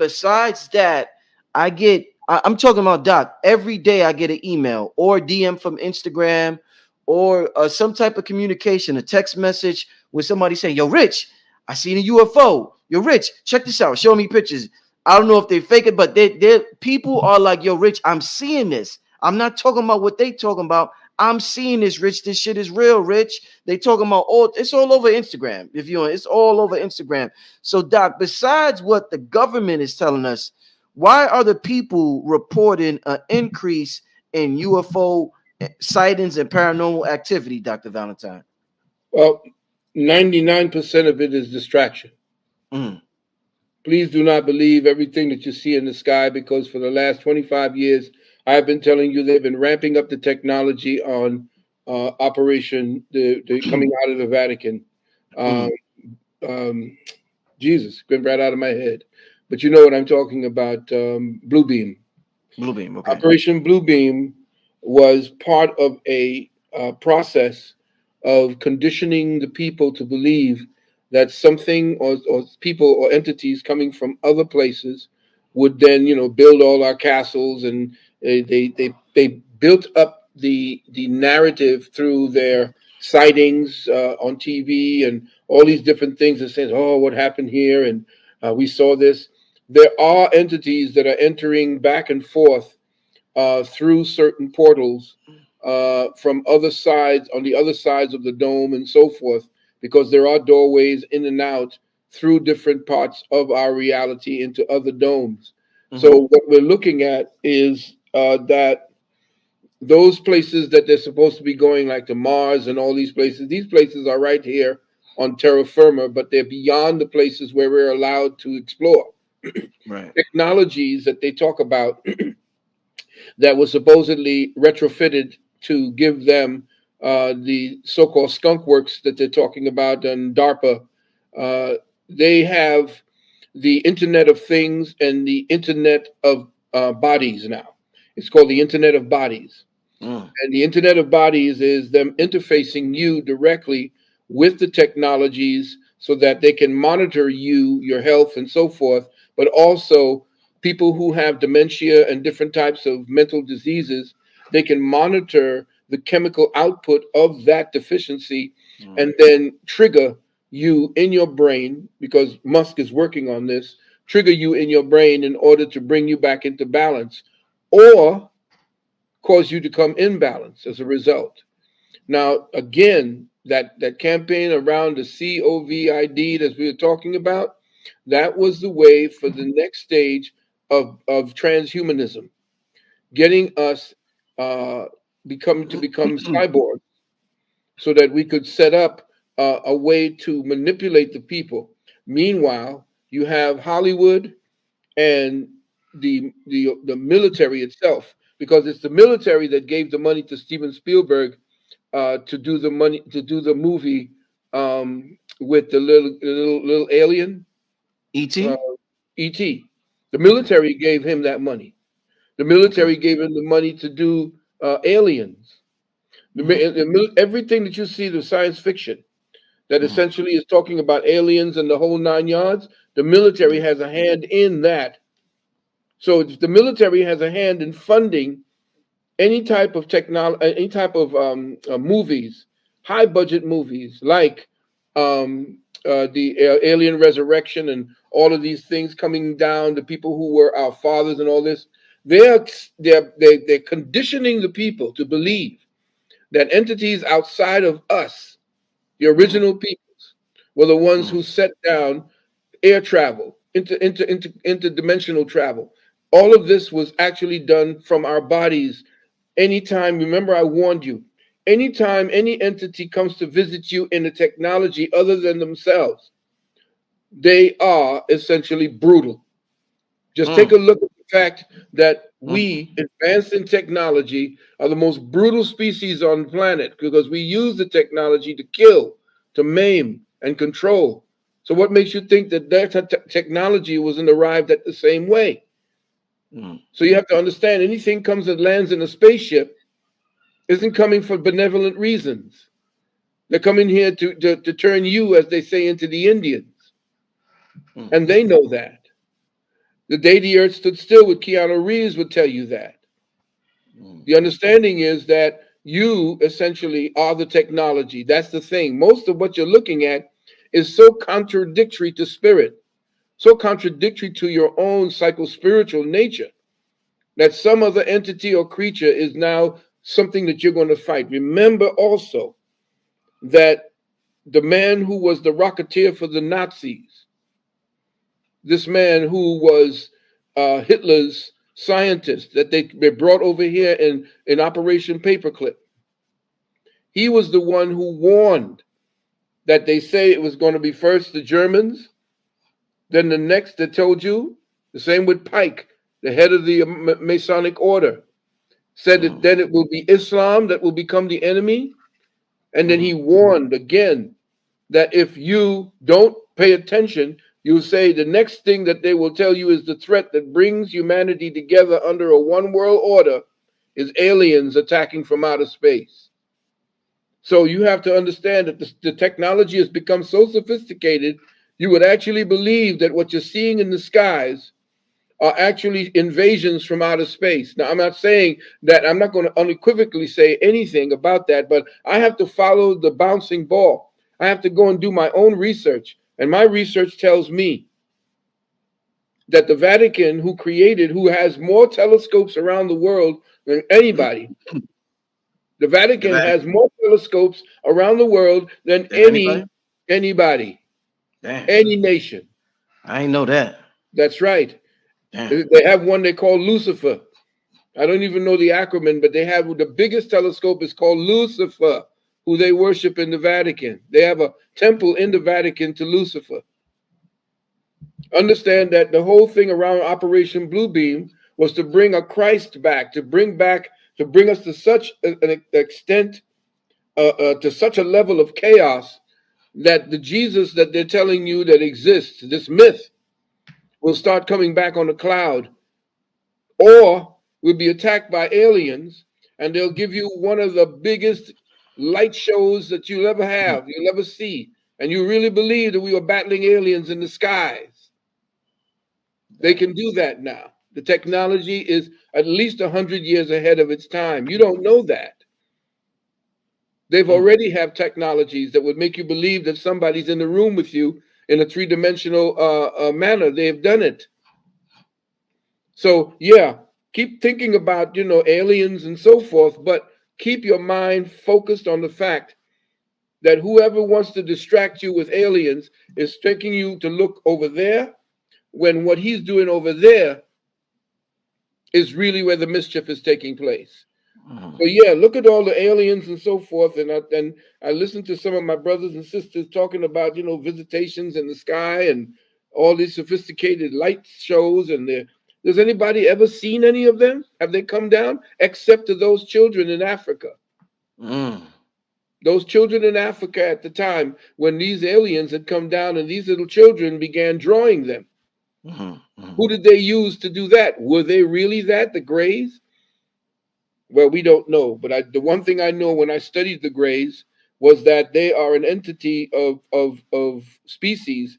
besides that, I'm talking about, Doc. Every day I get an email or DM from Instagram or some type of communication, a text message with somebody saying, "Yo, Rich, I seen a UFO. Yo, Rich, check this out. Show me pictures." I don't know if they fake it, but they people are like, "Yo, Rich, I'm seeing this. I'm not talking about what they talking about. I'm seeing this, Rich. This shit is real, Rich." They talking about it's all over Instagram. If you want, it's all over Instagram. So, Doc, besides what the government is telling us, why are the people reporting an increase in UFO sightings and paranormal activity, Dr. Valentine? Well, 99% of it is distraction. Mm, Please do not believe everything that you see in the sky, because for the last 25 years, I've been telling you they've been ramping up the technology on Operation the coming out of the Vatican. Um, mm, um, Jesus, went right out of my head. But you know what I'm talking about, Blue Beam. Blue beam. Okay. Operation Blue Beam was part of a process of conditioning the people to believe that something or people or entities coming from other places would then, build all our castles, and they built up the narrative through their sightings on TV and all these different things that says, oh, what happened here, and we saw this. There are entities that are entering back and forth through certain portals from other sides, on the other sides of the dome and so forth, because there are doorways in and out through different parts of our reality into other domes. Mm-hmm. So what we're looking at is that those places that they're supposed to be going, like to Mars and all these places are right here on terra firma, but they're beyond the places where we're allowed to explore. Right. Technologies that they talk about that was supposedly retrofitted to give them the so-called skunk works that they're talking about and DARPA. Uh, they have the Internet of Things and the Internet of Bodies now. It's called the Internet of Bodies. Mm, And the Internet of Bodies is them interfacing you directly with the technologies so that they can monitor you, your health, and so forth, but also people who have dementia and different types of mental diseases, they can monitor the chemical output of that deficiency mm, and then trigger you in your brain, because Musk is working on this, trigger you in your brain in order to bring you back into balance, or cause you to come in balance as a result. Now, again, that campaign around the COVID that we were talking about, that was the way for the next stage of transhumanism, getting us uh, become cyborgs, so that we could set up a way to manipulate the people. Meanwhile, you have Hollywood and the military itself, because it's the military that gave the money to Steven Spielberg to do the movie with the little alien, uh, E.T. ET. The Okay. military gave him that money. The Okay. military gave him the money to do Aliens. Mm, Everything that you see, the science fiction that mm, essentially is talking about aliens and the whole nine yards, the military yeah. has a hand in that. So the military has a hand in funding any type of technology, any type of movies, high budget movies like the Alien Resurrection and all of these things coming down. The people who were our fathers and all this, they're they're conditioning the people to believe that entities outside of us, the Mm, original peoples, were the ones mm, who set down air travel, interdimensional travel. All of this was actually done from our bodies. Anytime, remember, I warned you, anytime any entity comes to visit you in a technology other than themselves, they are essentially brutal. Just take mm, a look at the fact that mm, we, advanced in technology, are the most brutal species on the planet, because we use the technology to kill, to maim, and control. So, what makes you think that their technology wasn't arrived at the same way? mm. So, you have to understand, anything comes that lands in a spaceship isn't coming for benevolent reasons. They're coming here to turn you, as they say, into the Indians. Mm. And they know that. The day the earth stood still with Keanu Reeves would tell you that. Mm. The understanding is that you essentially are the technology. That's the thing. Most of what you're looking at is so contradictory to spirit, so contradictory to your own psycho-spiritual nature that some other entity or creature is now something that you're going to fight. Remember also that the man who was the rocketeer for the Nazis, this man who was Hitler's scientist that they brought over here in Operation Paperclip, he was the one who warned that they say it was going to be first the Germans, then the next that told you, the same with Pike, the head of the Masonic order, said that Mm. then it will be Islam that will become the enemy. And then he Mm. warned again that if you don't pay attention, you'll say the next thing that they will tell you is the threat that brings humanity together under a one world order is aliens attacking from outer space. So you have to understand that the technology has become so sophisticated, you would actually believe that what you're seeing in the skies are actually invasions from outer space. Now, I'm not saying that, I'm not going to unequivocally say anything about that, but I have to follow the bouncing ball. I have to go and do my own research. And my research tells me that the Vatican, who has more telescopes around the world than anybody, the The Vatican Vatican. has more telescopes around the world than Than anybody? anybody, Damn. any nation. I ain't know that. That's right. Damn. They have one they call Lucifer. I don't even know the acronym, but they have the biggest telescope is called Lucifer, who they worship in the Vatican. They have a temple in the Vatican to Lucifer. Understand that the whole thing around Operation Bluebeam was to bring a Christ back, to bring us to such an extent, to such a level of chaos that the Jesus that they're telling you that exists, this myth, will start coming back on a cloud, or will be attacked by aliens, and they'll give you one of the biggest light shows that you'll ever see, and you really believe that we were battling aliens in the skies. They Damn. can do that now. The technology is at least 100 years ahead of its time. You don't know that. They've Mm. already have technologies that would make you believe that somebody's in the room with you in a three-dimensional manner. They've done it. So yeah, keep thinking about aliens and so forth, but keep your mind focused on the fact that whoever wants to distract you with aliens is taking you to look over there when what he's doing over there is really where the mischief is taking place. Mm. So yeah, look at all the aliens and so forth, and I listened to some of my brothers and sisters talking about visitations in the sky and all these sophisticated light shows. And does anybody ever seen any of them? Have they come down? Except to those children in Africa. Mm. Those children in Africa at the time when these aliens had come down and these little children began drawing them. Mm. Mm. Who did they use to do that? Were they really that, the Greys? Well, we don't know, but the one thing I know when I studied the Greys was that they are an entity of species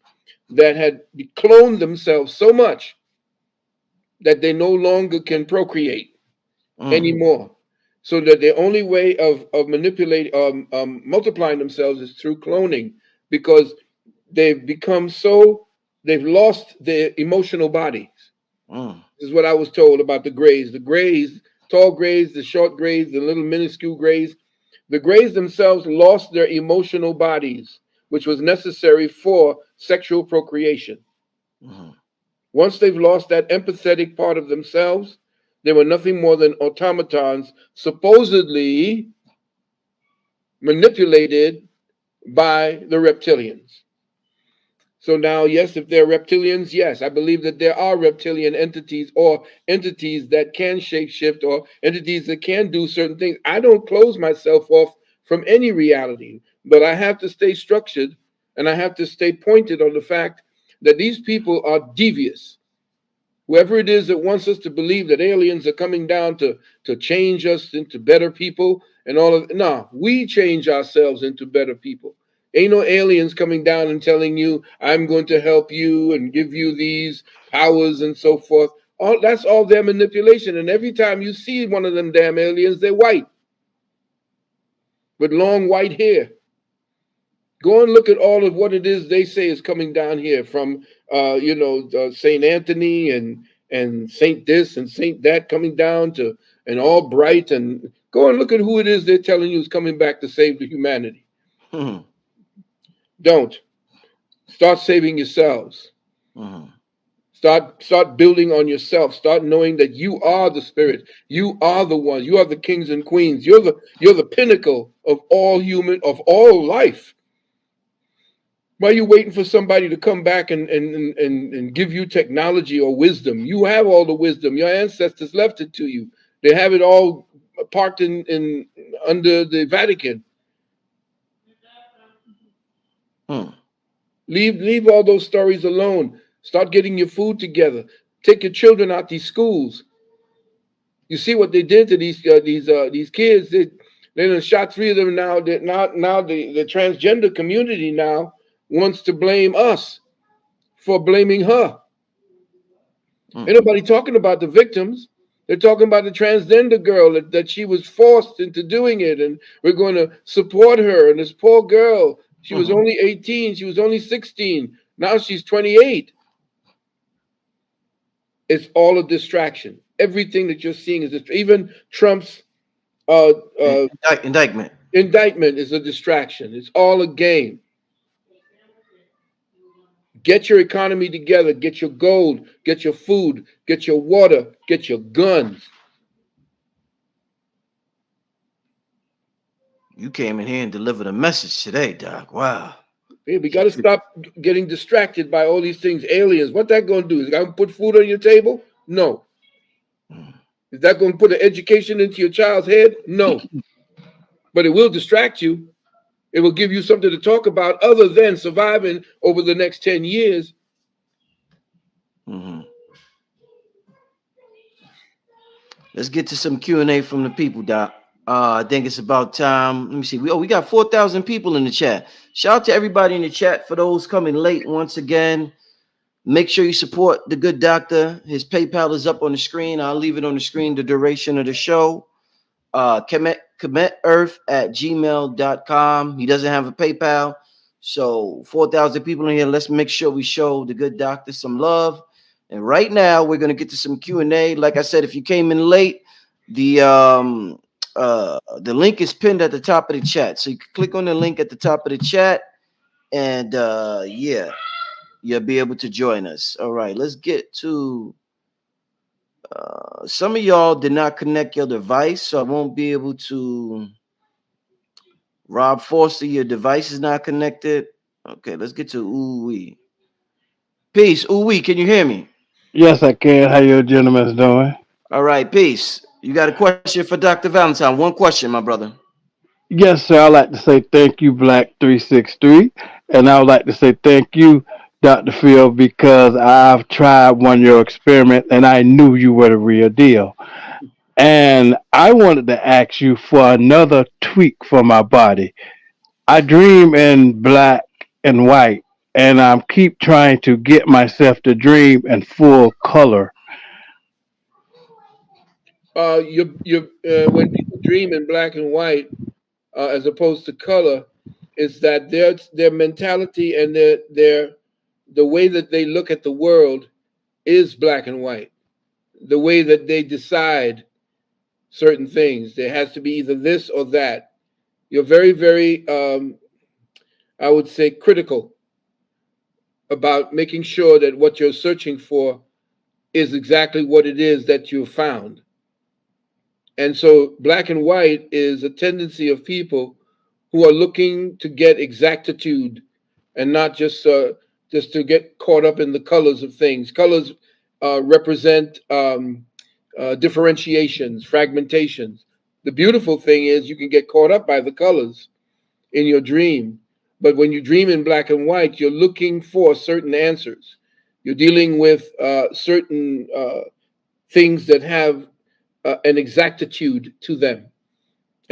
that had cloned themselves so much that they no longer can procreate Mm. anymore. So that the only way of manipulating multiplying themselves is through cloning, because they've become so they've lost their emotional bodies. Mm. This is what I was told about the Greys. The Greys, tall Greys, the short Greys, the little minuscule Greys. The Greys themselves lost their emotional bodies, which was necessary for sexual procreation. Mm. Once they've lost that empathetic part of themselves, they were nothing more than automatons, supposedly manipulated by the reptilians. So now, yes, if they're reptilians, yes, I believe that there are reptilian entities or entities that can shapeshift or entities that can do certain things. I don't close myself off from any reality, but I have to stay structured and I have to stay pointed on the fact that these people are devious. Whoever it is that wants us to believe that aliens are coming down to change us into better people and all of no, we change ourselves into better people. Ain't no aliens coming down and telling you, I'm going to help you and give you these powers and so forth. All that's all their manipulation. And every time you see one of them damn aliens, they're white with long white hair. Go and look at all of what it is they say is coming down here from, Saint Anthony and Saint this and Saint that coming down to and all bright and go and look at who it is they're telling you is coming back to save the humanity. Mhm. Don't start saving yourselves. Mhm. Start building on yourself. Start knowing that you are the spirit. You are the one. You are the kings and queens. You're the pinnacle of all human of all life. Why are you waiting for somebody to come back and give you technology or wisdom? You have all the wisdom. Your ancestors left it to you. They have it all parked in under the Vatican. Hmm. Leave all those stories alone. Start getting your food together. Take your children out these schools. You see what they did to these kids. They done shot three of them now. That now the transgender community now wants to blame us for blaming her. Hmm. Ain't nobody talking about the victims. They're talking about the transgender girl that she was forced into doing it, and we're going to support her. And this poor girl, she was Mhm. only 18, she was only 16. Now she's 28. It's all a distraction. Everything that you're seeing is even Trump's uh, uh, Indictment. indictment is a distraction. It's all a game. Get your economy together. Get your gold. Get your food. Get your water. Get your guns. You came in here and delivered a message today, Doc. Wow. Yeah, we got to stop getting distracted by all these things. Aliens. What that going to do? Is it going to put food on your table? No. Hmm. Is that going to put an education into your child's head? No. But it will distract you. It will give you something to talk about other than surviving over the next 10 years. Mhm. Let's get to some Q&A from the people, Doc. I think it's about time. Let me see. We got 4,000 people in the chat. Shout out to everybody in the chat. For those coming late, once again, make sure you support the good doctor. His PayPal is up on the screen. I'll leave it on the screen the duration of the show. Commit at gmail.com. He doesn't have a PayPal. So 4,000 people in here. Let's make sure we show the good doctor some love. And right now we're gonna get to some Q&A. Like I said, if you came in late, the link is pinned at the top of the chat. So you can click on the link at the top of the chat, and yeah, you'll be able to join us. All right, let's get to some of y'all did not connect your device, so I won't be able to. Rob Foster, your device is not connected. Okay, let's get to Ooh Wee. Peace. Ooh Wee, can you hear me? Yes, I can. How you gentlemen doing? All right, peace. You got a question for Dr. Valentine? One question, my brother. Yes, sir. I'd like to say thank you, Black363. And I would like to say thank you, Dr. Phil, because I've tried one of your experiments and I knew you were the real deal. And I wanted to ask you for another tweak for my body. I dream in black and white, and I keep trying to get myself to dream in full color. When people dream in black and white, as opposed to color, is that their mentality and the way that they look at the world is black and white. The way that they decide certain things, there has to be either this or that. You're very, very, I would say, critical about making sure that what you're searching for is exactly what it is that you've found. And so, black and white is a tendency of people who are looking to get exactitude and not just to get caught up in the colors of things. Colors represent differentiations, fragmentations. The beautiful thing is you can get caught up by the colors in your dream, but when you dream in black and white, you're looking for certain answers. You're dealing with certain things that have an exactitude to them.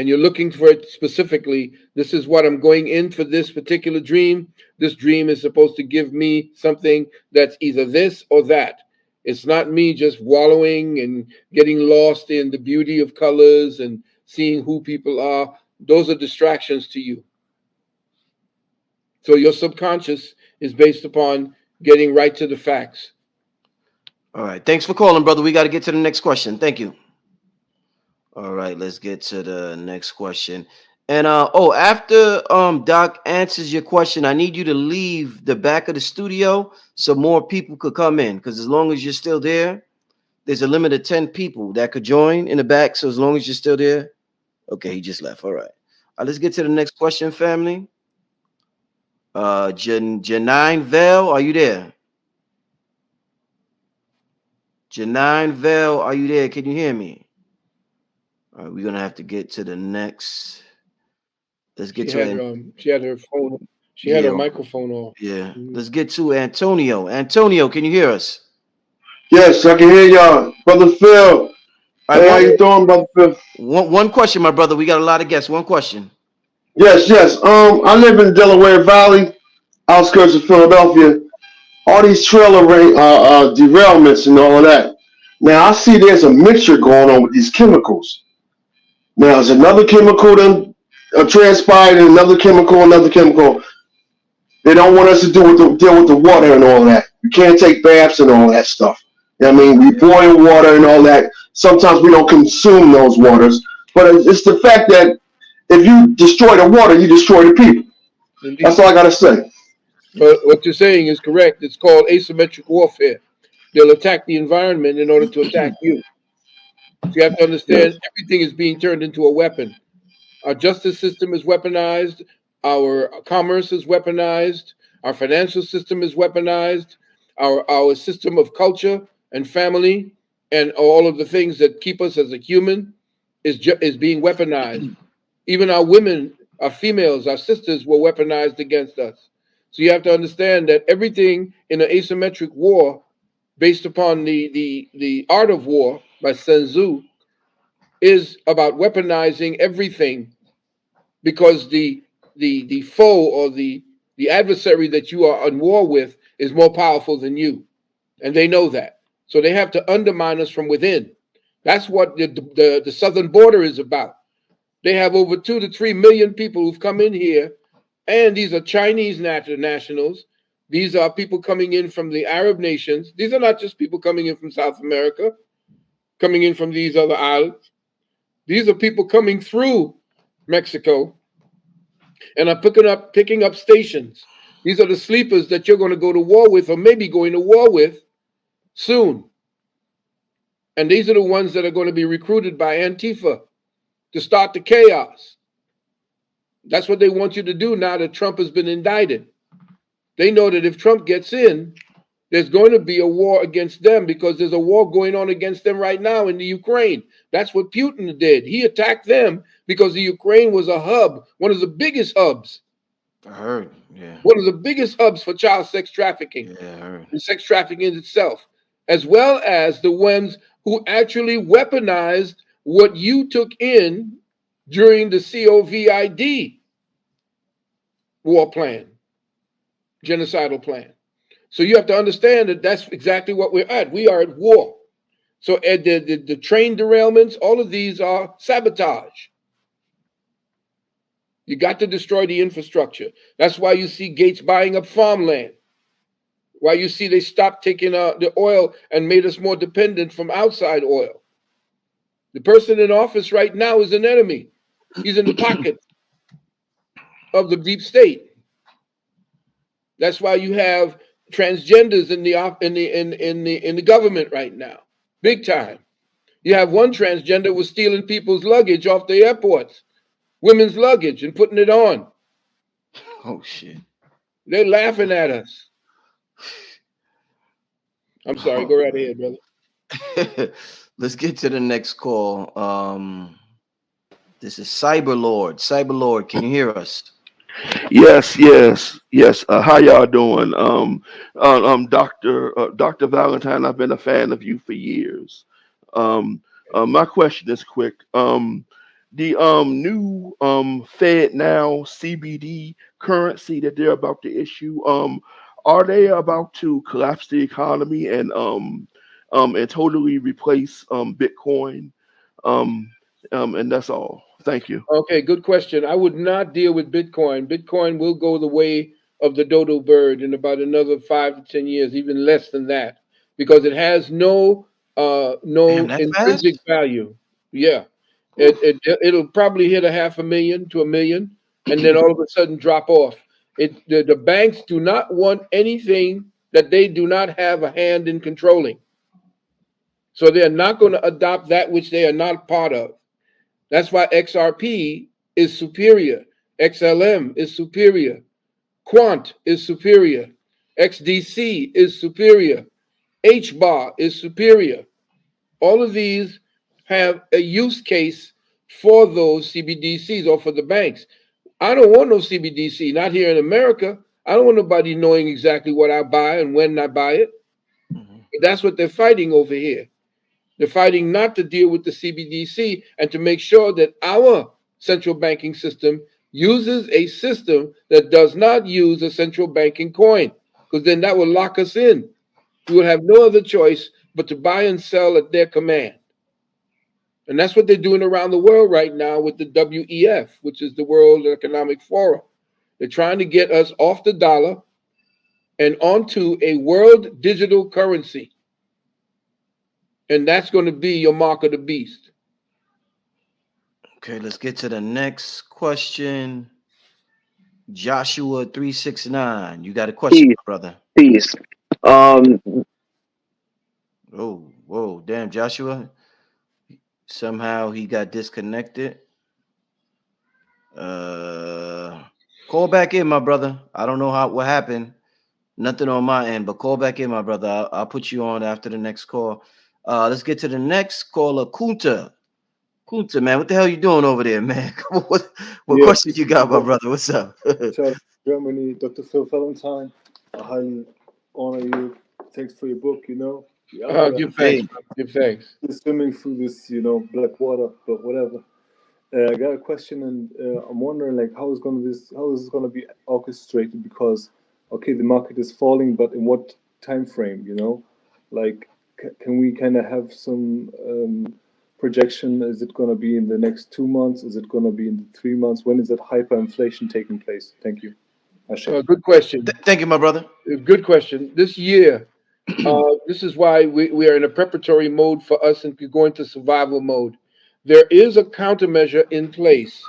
and you're looking for it specifically, this is what I'm going in for this particular dream. This dream is supposed to give me something that's either this or that. It's not me just wallowing and getting lost in the beauty of colors and seeing who people are. Those are distractions to you. So your subconscious is based upon getting right to the facts. All right. Thanks for calling, brother. We got to get to the next question. Thank you. All right, let's get to the next question. And after Doc answers your question, I need you to leave the back of the studio so more people could come in. Because as long as you're still there, there's a limit of 10 people that could join in the back. So as long as you're still there, okay, he just left. All right. Let's get to the next question, family. Janine Vale, are you there? Janine Vale, are you there? Can you hear me? All right, we're gonna have to get to the next. Let's get to it. She had her phone, she had her Yeah, microphone off. yeah. Mhm. Let's get to Antonio. Antonio, can you hear us? Yes, I can hear y'all. Brother Phil. All right, Hey, how you doing, Brother Phil? one question, my brother. We got a lot of guests. One question. Yes, yes. I live in Delaware Valley, outskirts of Philadelphia. All these derailments and all of that. Now I see there's a mixture going on with these chemicals. Now there's another chemical that transpired, and another chemical, another chemical. They don't want us to deal with the water and all that. You can't take baths and all that stuff. I mean, we Yeah, boil water and all that. Sometimes we don't consume those waters, but it's the fact that if you destroy the water, you destroy the people. That's indeed. all I gotta say. But what you're saying is correct. It's called asymmetric warfare. They'll attack the environment in order to attack you. So you have to Yes. understand everything is being turned into a weapon. Our justice system is weaponized. Our commerce is weaponized. Our financial system is weaponized. Our system of culture and family and all of the things that keep us as a human is being weaponized. Even our women, our females, our sisters were weaponized against us. So you have to understand that everything in an asymmetric war, based upon the art of war by Sun Tzu, is about weaponizing everything because the foe or the adversary that you are on war with is more powerful than you, and they know that. So they have to undermine us from within. That's what the southern border is about. They have over 2 to 3 million people who've come in here, and these are Chinese nationals. These are people coming in from the Arab nations. These are not just people coming in from South America, coming in from these other islands. These are people coming through Mexico and are picking up stations. These are the sleepers that you're going to go to war with, or maybe going to war with soon. And these are the ones that are going to be recruited by Antifa to start the chaos. That's what they want you to do now that Trump has been indicted. They know that if Trump gets in, there's going to be a war against them because there's a war going on against them right now in the Ukraine. That's what Putin did. He attacked them because the Ukraine was a hub, one of the biggest hubs, I heard. Yeah, one of the biggest hubs for child sex trafficking yeah, I heard. and sex trafficking itself, as well as the ones who actually weaponized what you took in during the COVID war plan, genocidal plan. So you have to understand that that's exactly what we're at. We are at war. So the train derailments, all of these are sabotage. You got to destroy the infrastructure. That's why you see Gates buying up farmland. Why you see they stopped taking the oil and made us more dependent from outside oil. The person in office right now is an enemy. He's in the pocket of the deep state. That's why you have transgenders in the government right now, big time. You have one transgender was stealing people's luggage off the airports, women's luggage, and putting it on. Oh shit. They're laughing at us. I'm sorry. Oh Go right man. ahead, brother. Let's get to the next call. This is Cyberlord. Cyberlord, can you hear us? Yes, yes, yes. How y'all doing? Doctor Valentine. I've been a fan of you for years. My question is quick. the new Fed now CBD currency that they're about to issue, are they about to collapse the economy and totally replace Bitcoin? Um, and that's all. Thank you. Okay, good question. I would not deal with Bitcoin. Bitcoin will go the way of the dodo bird in about another 5 to 10 years, even less than that, because it has Damn, no that intrinsic fast? value. Yeah, Whew. it'll probably hit a half a million to a million, and then all of a sudden drop off. The banks do not want anything that they do not have a hand in controlling, so they are not going to adopt that which they are not part of. That's why XRP is superior. XLM is superior. Quant is superior. XDC is superior. HBAR is superior. All of these have a use case for those CBDCs or for the banks. I don't want no CBDC, not here in America. I don't want nobody knowing exactly what I buy and when I buy it. Mhm. But that's what they're fighting over here. They're fighting not to deal with the CBDC and to make sure that our central banking system uses a system that does not use a central banking coin, because then that will lock us in. We will have no other choice but to buy and sell at their command. And that's what they're doing around the world right now with the WEF, which is the World Economic Forum. They're trying to get us off the dollar and onto a world digital currency. And that's going to be your mark of the beast. Okay, let's get to the next question. Joshua 369. You got a question, Peace, my brother? peace. Um, Oh, whoa, damn, Joshua. Somehow he got disconnected. Uh Call back in, my brother. I don't know what happened. Nothing on my end, but call back in, my brother. I'll put you on after the next call. Let's get to the next caller, Kunta. Kunta, man, what the hell you doing over there, man? What Yes, question you got, my brother? What's up? Charles, Germany, Dr. Phil Valentine. I highly honor you. Thanks for your book. Give thanks, Hey, brother. Give thanks. Just swimming through this, black water, but whatever. I got a question, and I'm wondering, like, how is this gonna be orchestrated? Because, okay, the market is falling, but in what time frame? Like, can we kind of have some projection? Is it gonna be in the next 2 months? Is it gonna be in the 3 months? When is that hyperinflation taking place? Thank you. Ashe. Good question. thank you, my brother. Good question. This year, this is why we are in a preparatory mode for us and we go into survival mode. There is a countermeasure in place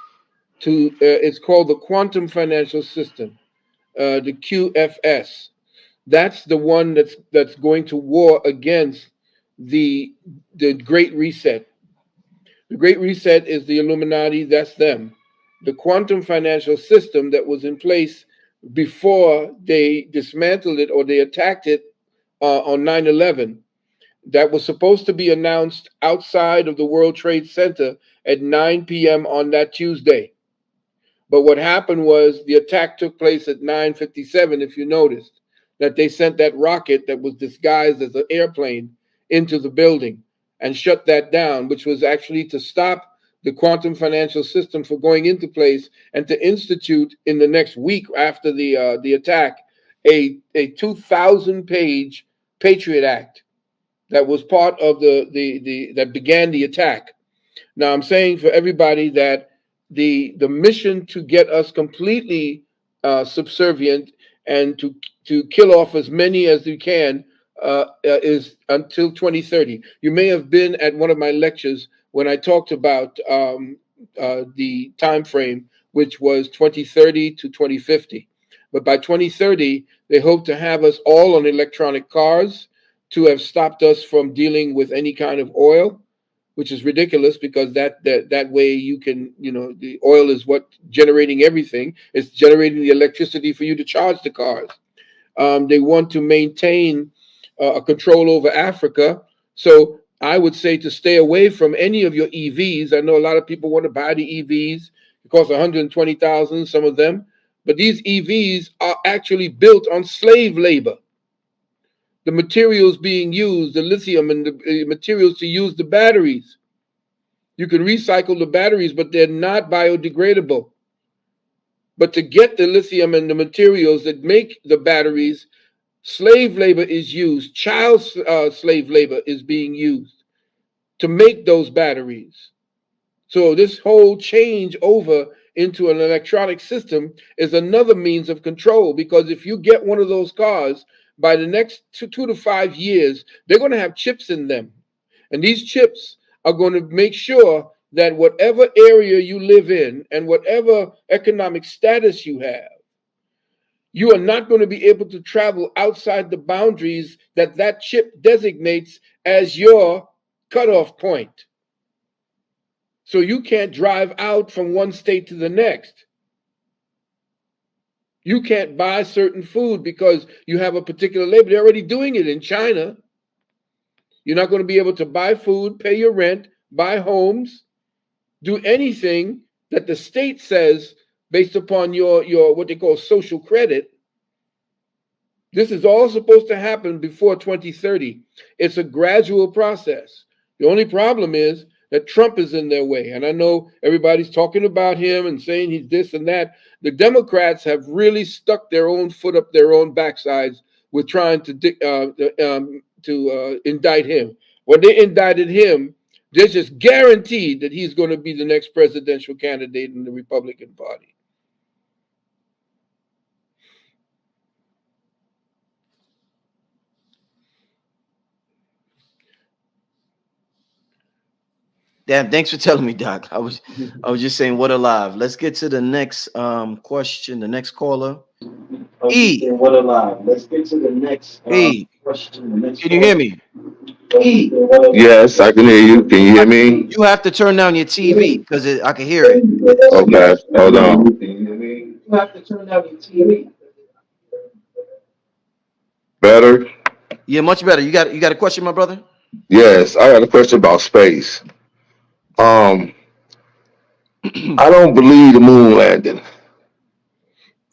to, it's called the quantum financial system, the QFS. That's the one that's going to war against the the Great Reset. The Great Reset is the Illuminati, that's them. The quantum financial system that was in place before they dismantled it or they attacked it on 9/11, that was supposed to be announced outside of the World Trade Center at 9 p.m. on that Tuesday. But what happened was the attack took place at 9:57. If you noticed, that they sent that rocket that was disguised as an airplane into the building and shut that down, which was actually to stop the quantum financial system from going into place and to institute in the next week after the attack a 2,000 page Patriot Act that was part of the that began the attack. Now I'm saying for everybody that the mission to get us completely subservient and to kill off as many as you can is until 2030. You may have been at one of my lectures when I talked about the time frame, which was 2030 to 2050. But by 2030, they hope to have us all on electronic cars to have stopped us from dealing with any kind of oil, which is ridiculous because that way you can, the oil is what generating everything. It's generating the electricity for you to charge the cars. They want to maintain a control over Africa. So I would say to stay away from any of your EVs. I know a lot of people want to buy the EVs. It costs 120,000, some of them, but these EVs are actually built on slave labor. The materials being used, the lithium and the materials to use the batteries, You can recycle the batteries, but they're not biodegradable. But to get the lithium and the materials that make the batteries, slave labor is used, child slave labor is being used to make those batteries. So this whole change over into an electronic system is another means of control, because if you get one of those cars, by the next 2 to 5 years, they're going to have chips in them. And these chips are going to make sure that whatever area you live in and whatever economic status you have, you are not going to be able to travel outside the boundaries that that chip designates as your cutoff point. So you can't drive out from one state to the next. You can't buy certain food because you have a particular label. They're already doing it in China. You're not going to be able to buy food, pay your rent, buy homes, do anything that the state says based upon your what they call social credit. This is all supposed to happen before 2030. It's a gradual process. The only problem is that Trump is in their way. And I know everybody's talking about him and saying he's this and that. The Democrats have really stuck their own foot up their own backsides with trying to indict him. When they indicted him, they're just guaranteed that he's going to be the next presidential candidate in the Republican Party. Damn, thanks for telling me, Doc. I was just saying what alive. Let's get to the next question, the next caller. E. What alive? Let's get to the next E. question. The next Can you hear caller. me? E. Yes, I can hear you. Can you hear me? You have to turn down your TV because I can hear it. Okay, hold on. Can you hear me? You have to turn down your TV. Better? Yeah, much better. You got a question, my brother? Yes, I got a question about space. Um, I don't believe the moon landing.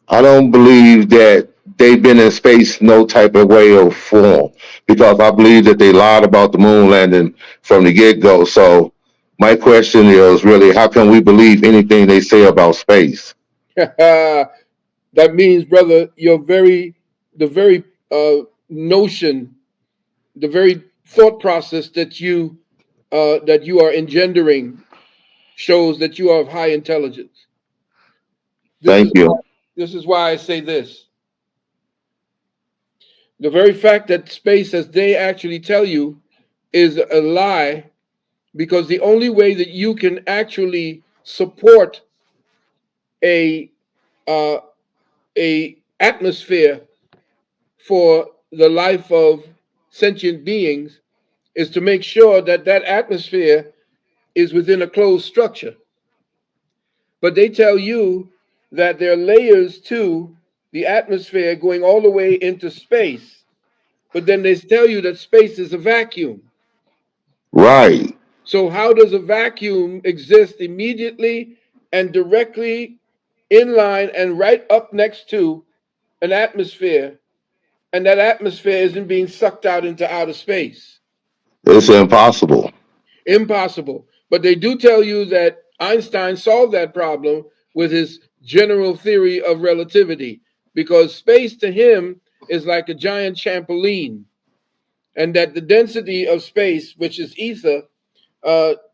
I don't believe that they've been in space no type of way or form, because I believe that they lied about the moon landing from the get go. So my question is really, how can we believe anything they say about space? That means, brother, the very notion, the very thought process that you are engendering shows that you are of high intelligence. This Thank is you. this is why I say this. The very fact that space, as they actually tell you, is a lie, because the only way that you can actually support a uh, a atmosphere for the life of sentient beings is to make sure that that atmosphere is within a closed structure. But they tell you that there are layers to the atmosphere going all the way into space. But then they tell you that space is a vacuum. Right. So, how does a vacuum exist immediately and directly in line and right up next to an atmosphere, and that atmosphere isn't being sucked out into outer space? It's impossible. Impossible. But they do tell you that Einstein solved that problem with his general theory of relativity, because space to him is like a giant trampoline, and that the density of space, which is ether,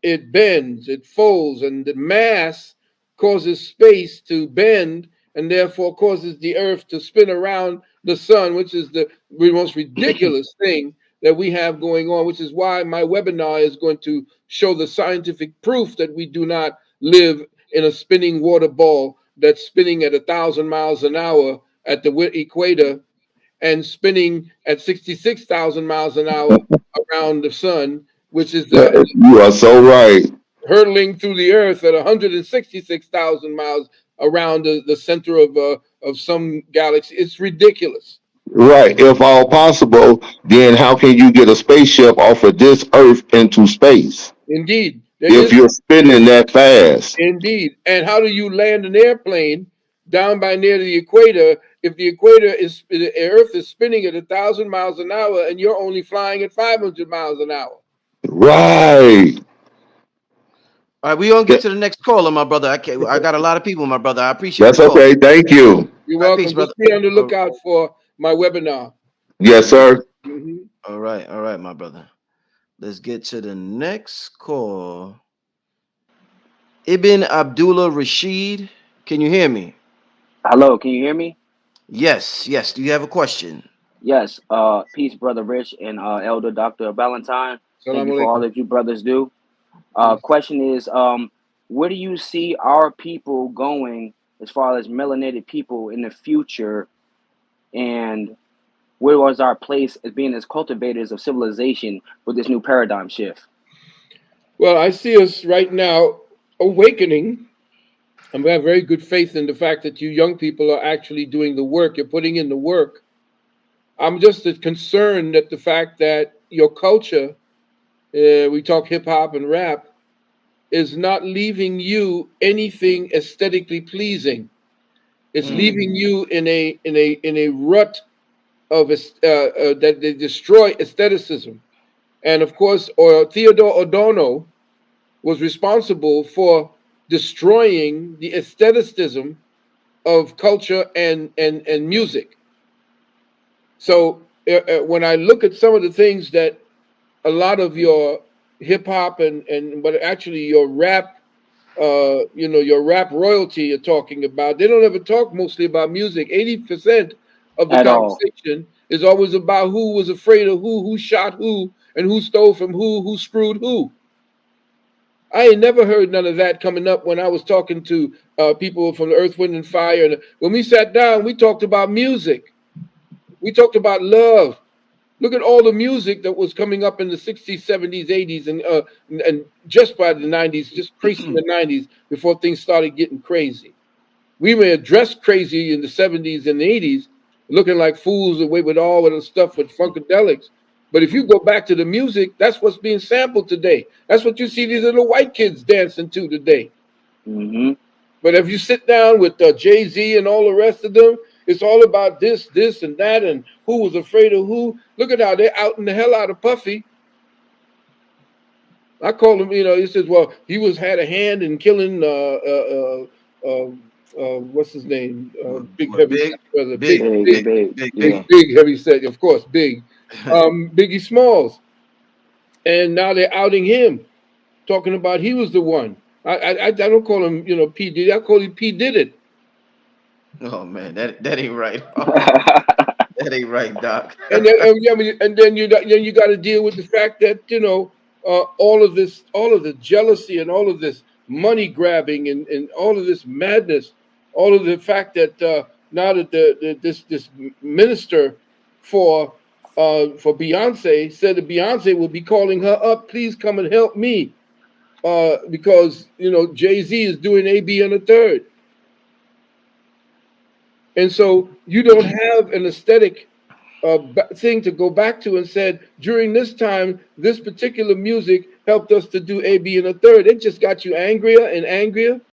it bends, it folds, and the mass causes space to bend and therefore causes the earth to spin around the sun, which is the most ridiculous thing that we have going on, which is why my webinar is going to show the scientific proof that we do not live in a spinning water ball that's spinning at 1,000 miles an hour at the equator and spinning at 66,000 miles an hour around the sun, which is You are so right. hurtling through the earth at 166,000 miles around the center of some galaxy. It's ridiculous. Right. If all possible, then how can you get a spaceship off of this Earth into space Indeed, there if is. you're spinning that fast? Indeed. And how do you land an airplane down by near the equator if the Earth is spinning at 1,000 miles an hour and you're only flying at 500 miles an hour? Right. All right, we gonna get Th- to the next caller, my brother. I got a lot of people, my brother. I appreciate the That's call. okay. Thank you. You're All right, peace, welcome. brother. Just be on the All lookout for my webinar. Yes, sir. Hmm. all right, my brother. Let's get to the next call. Ibn Abdullah Rashid. Can you hear me? Hello, can you hear me? Yes, yes. Do you have a question? Yes. Peace, brother Rich and Elder Doctor Valentine. Thank Salam you for all alaikum. that you brothers do. Peace. Question is, where do you see our people going as far as melanated people in the future, and where was our place as being as cultivators of civilization with this new paradigm shift? Well, I see us right now awakening. And we have very good faith in the fact that you young people are actually doing the work. You're putting in the work. I'm just as concerned at the fact that your culture, we talk hip hop and rap, is not leaving you anything aesthetically pleasing. It's Mm. leaving you in a rut of that they destroy aestheticism. And of course, or Theodore Adorno was responsible for destroying the aestheticism of culture and music. So when I look at some of the things that a lot of your hip hop and but actually your rap, your rap royalty you're talking about, they don't ever talk mostly about music. 80% of the At all. conversation is always about who was afraid of who shot who, and who stole from who screwed who. I ain't never heard none of that coming up when I was talking to people from the Earth, Wind, and Fire. And when we sat down, we talked about music. We talked about love. Look at all the music that was coming up in the 60s, 70s, 80s, and just by the 90s, just creasing the 90s before things started getting crazy. We were dressed crazy in the 70s and the 80s, looking like fools away with all of the stuff with funkadelics. But if you go back to the music, that's what's being sampled today. That's what you see these little white kids dancing to today. Mm-hmm. But if you sit down with Jay-Z and all the rest of them, it's all about this, and that, and who was afraid of who. Look at how they're outing the hell out of Puffy. I call him, he says, well, he had a hand in killing, what's his name? Big What heavy big? set brother, Big, Big, big, big. big, big, Yeah. big. big heavy set, of course, big. Biggie Smalls. And now they're outing him, talking about he was the one. I don't call him, P. Diddy. I call him P. Did it. Oh man, that ain't right. That ain't right, Doc. Yeah, I mean, and then you got to deal with the fact that all of the jealousy and all of this money grabbing and all of this madness, all of the fact that now that this minister for for Beyonce said that Beyonce will be calling her up, please come and help me, because Jay-Z is doing AB on the third, and so you don't have an aesthetic thing to go back to and said during this time this particular music helped us to do AB in a third. It just got you angrier and angrier